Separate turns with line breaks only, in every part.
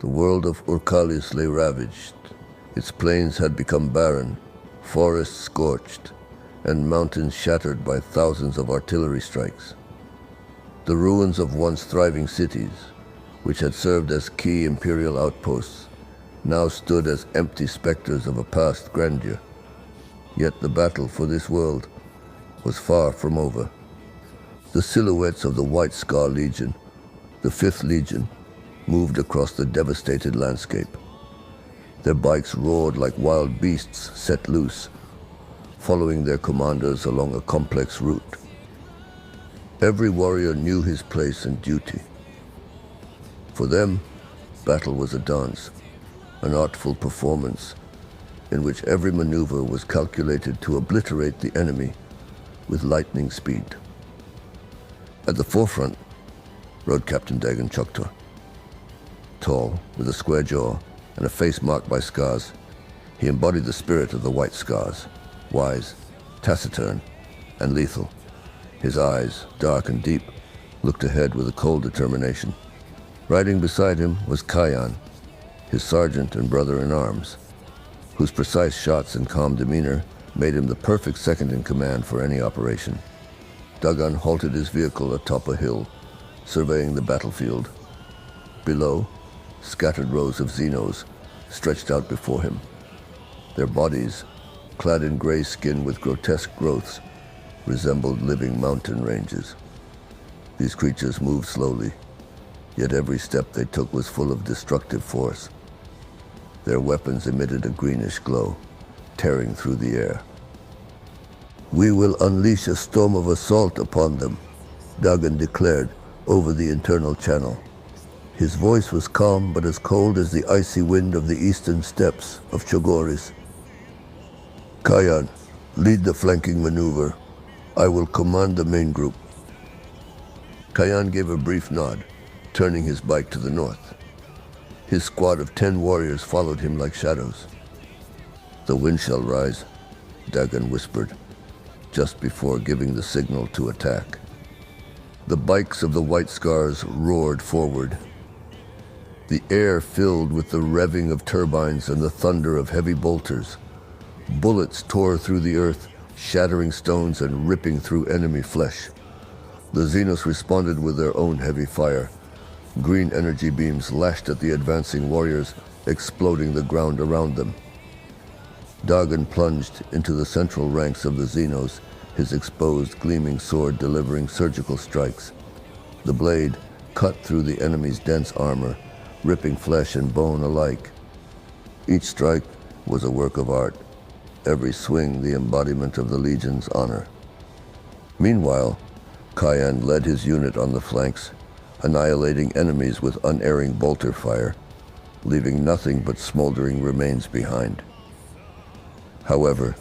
The world of Urkalis lay ravaged. Its plains had become barren, forests scorched, and mountains shattered by thousands of artillery strikes. The ruins of once thriving cities, which had served as key imperial outposts, now stood as empty specters of a past grandeur. Yet the battle for this world was far from over. The silhouettes of the White Scar Legion, the 5th Legion, moved across the devastated landscape. Their bikes roared like wild beasts set loose, following their commanders along a complex route. Every warrior knew his place and duty. For them, battle was a dance, an artful performance in which every maneuver was calculated to obliterate the enemy with lightning speed. At the forefront rode Captain Dagon Choctaw. Tall, with a square jaw and a face marked by scars, he embodied the spirit of the White Scars, wise, taciturn, and lethal. His eyes, dark and deep, looked ahead with a cold determination. Riding beside him was Kayan, his sergeant and brother-in-arms, whose precise shots and calm demeanor made him the perfect second-in-command for any operation. Dagon halted his vehicle atop a hill, surveying the battlefield. Below, scattered rows of Xenos stretched out before him. Their bodies, clad in gray skin with grotesque growths, resembled living mountain ranges. These creatures moved slowly, yet every step they took was full of destructive force. Their weapons emitted a greenish glow, tearing through the air. "We will unleash a storm of assault upon them," Dagon declared over the internal channel. His voice was calm but as cold as the icy wind of the eastern steppes of Chogoris. "Kayan, lead the flanking maneuver. I will command the main group." Kayan gave a brief nod, turning his bike to the north. His squad of 10 warriors followed him like shadows. "The wind shall rise," Dagon whispered, just before giving the signal to attack. The bikes of the White Scars roared forward. The air filled with the revving of turbines and the thunder of heavy bolters. Bullets tore through the earth, shattering stones and ripping through enemy flesh. The Xenos responded with their own heavy fire. Green energy beams lashed at the advancing warriors, exploding the ground around them. Dagon plunged into the central ranks of the Xenos, his exposed, gleaming sword delivering surgical strikes. The blade cut through the enemy's dense armor, ripping flesh and bone alike. Each strike was a work of art, every swing the embodiment of the Legion's honor. Meanwhile, Kayan led his unit on the flanks, annihilating enemies with unerring bolter fire, leaving nothing but smoldering remains behind. However,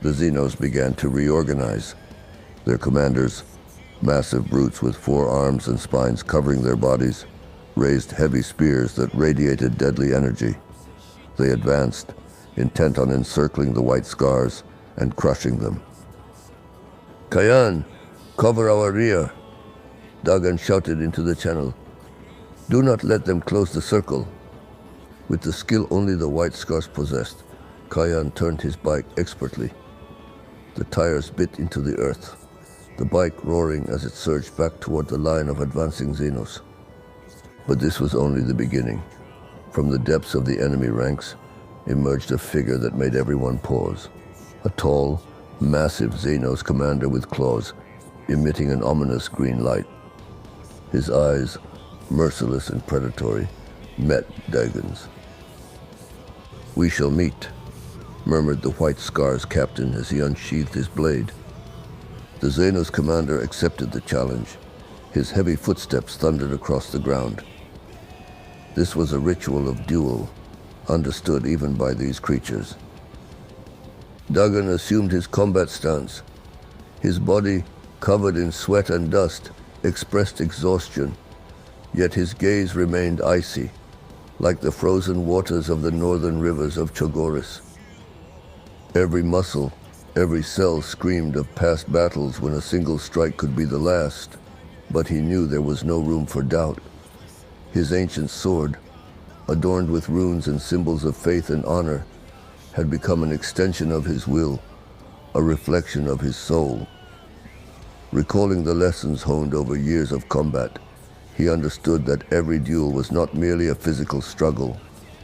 the Xenos began to reorganize. Their commanders, massive brutes with 4 arms and spines covering their bodies, raised heavy spears that radiated deadly energy. They advanced, intent on encircling the White Scars and crushing them. "Kayan, cover our rear," Dagon shouted into the channel. "Do not let them close the circle." With the skill only the White Scars possessed, Kayan turned his bike expertly. The tires bit into the earth, the bike roaring as it surged back toward the line of advancing Xenos. But this was only the beginning. From the depths of the enemy ranks emerged a figure that made everyone pause. A tall, massive Xenos commander with claws, emitting an ominous green light. His eyes, merciless and predatory, met Dagon's. "We shall meet," murmured the White Scars captain as he unsheathed his blade. The Xenos commander accepted the challenge. His heavy footsteps thundered across the ground. This was a ritual of duel, understood even by these creatures. Dagon assumed his combat stance. His body, covered in sweat and dust, expressed exhaustion, yet his gaze remained icy, like the frozen waters of the northern rivers of Chogoris. Every muscle, every cell screamed of past battles when a single strike could be the last, but he knew there was no room for doubt. His ancient sword, adorned with runes and symbols of faith and honor, had become an extension of his will, a reflection of his soul. Recalling the lessons honed over years of combat, he understood that every duel was not merely a physical struggle,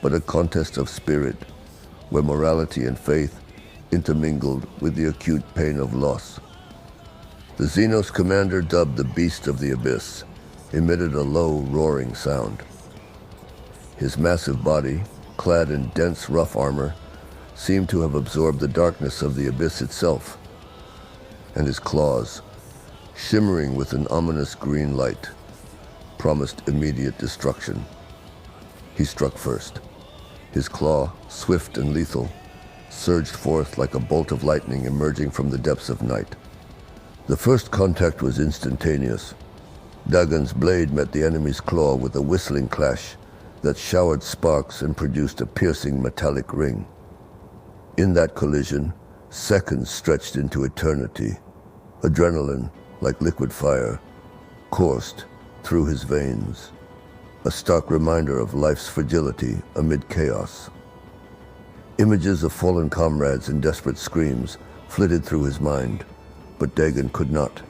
but a contest of spirit, where morality and faith intermingled with the acute pain of loss. The Xenos commander, dubbed the Beast of the Abyss, emitted a low, roaring sound. His massive body, clad in dense, rough armor, seemed to have absorbed the darkness of the abyss itself, and his claws, shimmering with an ominous green light, promised immediate destruction. He struck first. His claw, swift and lethal, surged forth like a bolt of lightning emerging from the depths of night. The first contact was instantaneous. Dagon's blade met the enemy's claw with a whistling clash that showered sparks and produced a piercing metallic ring. In that collision, seconds stretched into eternity. Adrenaline, like liquid fire, coursed through his veins, a stark reminder of life's fragility amid chaos. Images of fallen comrades and desperate screams flitted through his mind, but Dagon could not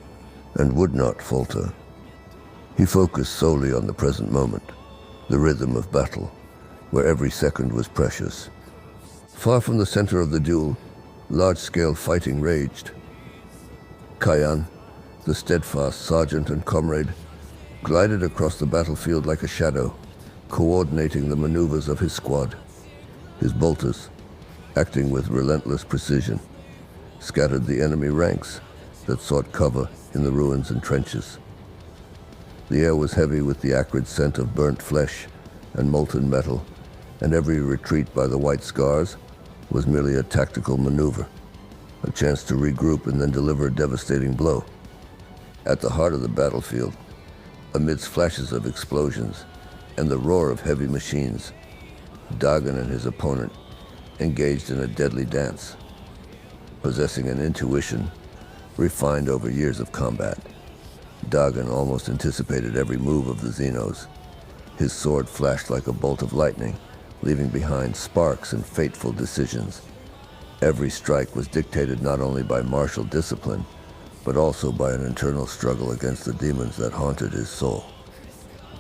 and would not falter. He focused solely on the present moment, the rhythm of battle, where every second was precious. Far from the center of the duel, large-scale fighting raged. Kayan, the steadfast sergeant and comrade, glided across the battlefield like a shadow, coordinating the maneuvers of his squad. His bolters, acting with relentless precision, scattered the enemy ranks that sought cover in the ruins and trenches. The air was heavy with the acrid scent of burnt flesh and molten metal, and every retreat by the White Scars was merely a tactical maneuver, a chance to regroup and then deliver a devastating blow. At the heart of the battlefield, amidst flashes of explosions and the roar of heavy machines, Dagon and his opponent engaged in a deadly dance. Possessing an intuition refined over years of combat, Dagon almost anticipated every move of the Xenos. His sword flashed like a bolt of lightning, leaving behind sparks and fateful decisions. Every strike was dictated not only by martial discipline, but also by an internal struggle against the demons that haunted his soul.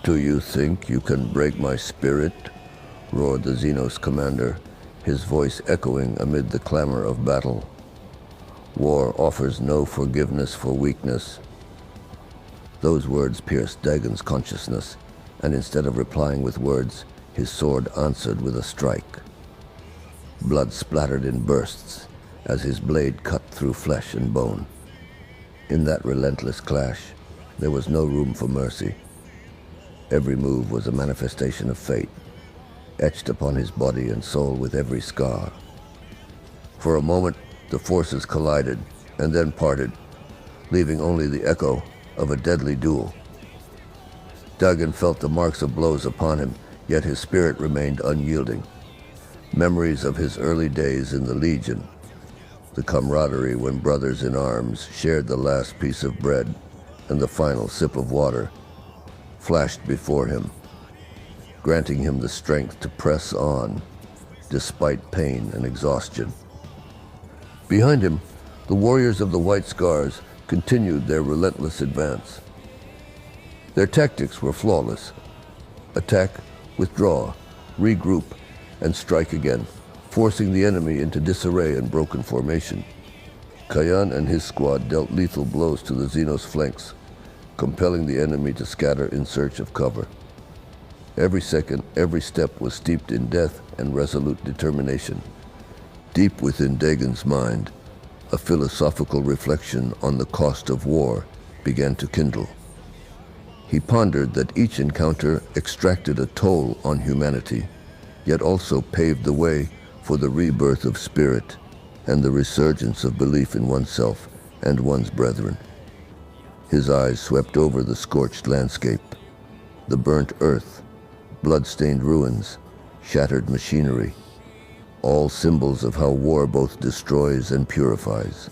"Do you think you can break my spirit?" roared the Xenos commander, his voice echoing amid the clamor of battle. "War offers no forgiveness for weakness." Those words pierced Dagon's consciousness, and instead of replying with words, his sword answered with a strike. Blood splattered in bursts as his blade cut through flesh and bone. In that relentless clash, there was no room for mercy. Every move was a manifestation of fate, etched upon his body and soul with every scar. For a moment, the forces collided and then parted, leaving only the echo of a deadly duel. Dagon felt the marks of blows upon him, yet his spirit remained unyielding. Memories of his early days in the Legion, the camaraderie when brothers in arms shared the last piece of bread and the final sip of water, flashed before him, granting him the strength to press on despite pain and exhaustion. Behind him, the warriors of the White Scars continued their relentless advance. Their tactics were flawless. Attack, withdraw, regroup, and strike again, forcing the enemy into disarray and broken formation. Kayan and his squad dealt lethal blows to the Xenos' flanks, compelling the enemy to scatter in search of cover. Every second, every step was steeped in death and resolute determination. Deep within Dagon's mind, a philosophical reflection on the cost of war began to kindle. He pondered that each encounter extracted a toll on humanity, yet also paved the way for the rebirth of spirit and the resurgence of belief in oneself and one's brethren. His eyes swept over the scorched landscape, the burnt earth, blood-stained ruins, shattered machinery, all symbols of how war both destroys and purifies.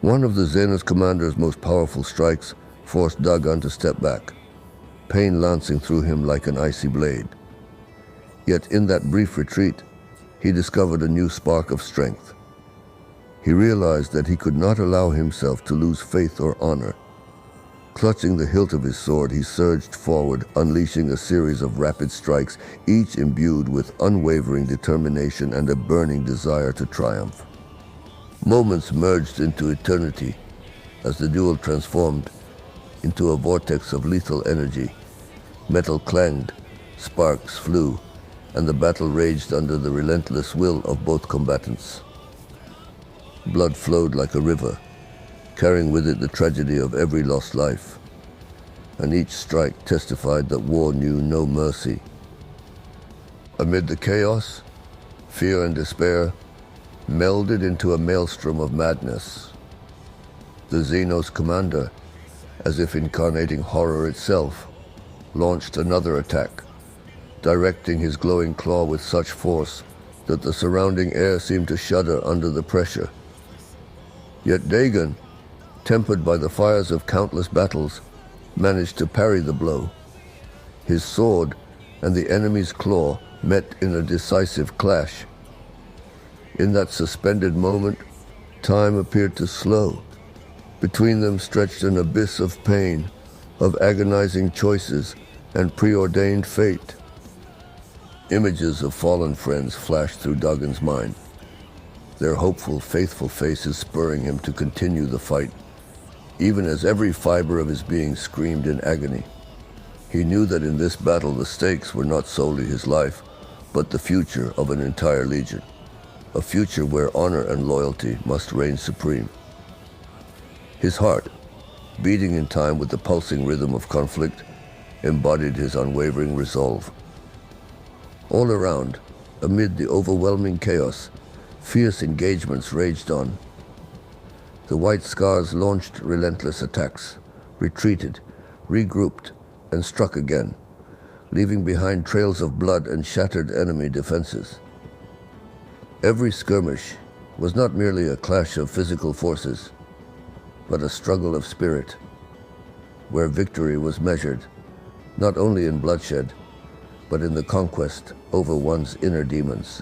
One of the Xenos commander's most powerful strikes forced Dagon to step back, pain lancing through him like an icy blade. Yet in that brief retreat, he discovered a new spark of strength. He realized that he could not allow himself to lose faith or honor. Clutching the hilt of his sword, he surged forward, unleashing a series of rapid strikes, each imbued with unwavering determination and a burning desire to triumph. Moments merged into eternity as the duel transformed into a vortex of lethal energy. Metal clanged, sparks flew, and the battle raged under the relentless will of both combatants. Blood flowed like a river, carrying with it the tragedy of every lost life, and each strike testified that war knew no mercy. Amid the chaos, fear and despair melded into a maelstrom of madness. The Xenos commander, as if incarnating horror itself, launched another attack, directing his glowing claw with such force that the surrounding air seemed to shudder under the pressure. Yet Dagon, tempered by the fires of countless battles, managed to parry the blow. His sword and the enemy's claw met in a decisive clash. In that suspended moment, time appeared to slow. Between them stretched an abyss of pain, of agonizing choices and preordained fate. Images of fallen friends flashed through Dagon's mind, their hopeful, faithful faces spurring him to continue the fight, even as every fiber of his being screamed in agony. He knew that in this battle the stakes were not solely his life, but the future of an entire legion, a future where honor and loyalty must reign supreme. His heart, beating in time with the pulsing rhythm of conflict, embodied his unwavering resolve. All around, amid the overwhelming chaos, fierce engagements raged on. The White Scars launched relentless attacks, retreated, regrouped, and struck again, leaving behind trails of blood and shattered enemy defenses. Every skirmish was not merely a clash of physical forces, but a struggle of spirit, where victory was measured not only in bloodshed, but in the conquest over one's inner demons.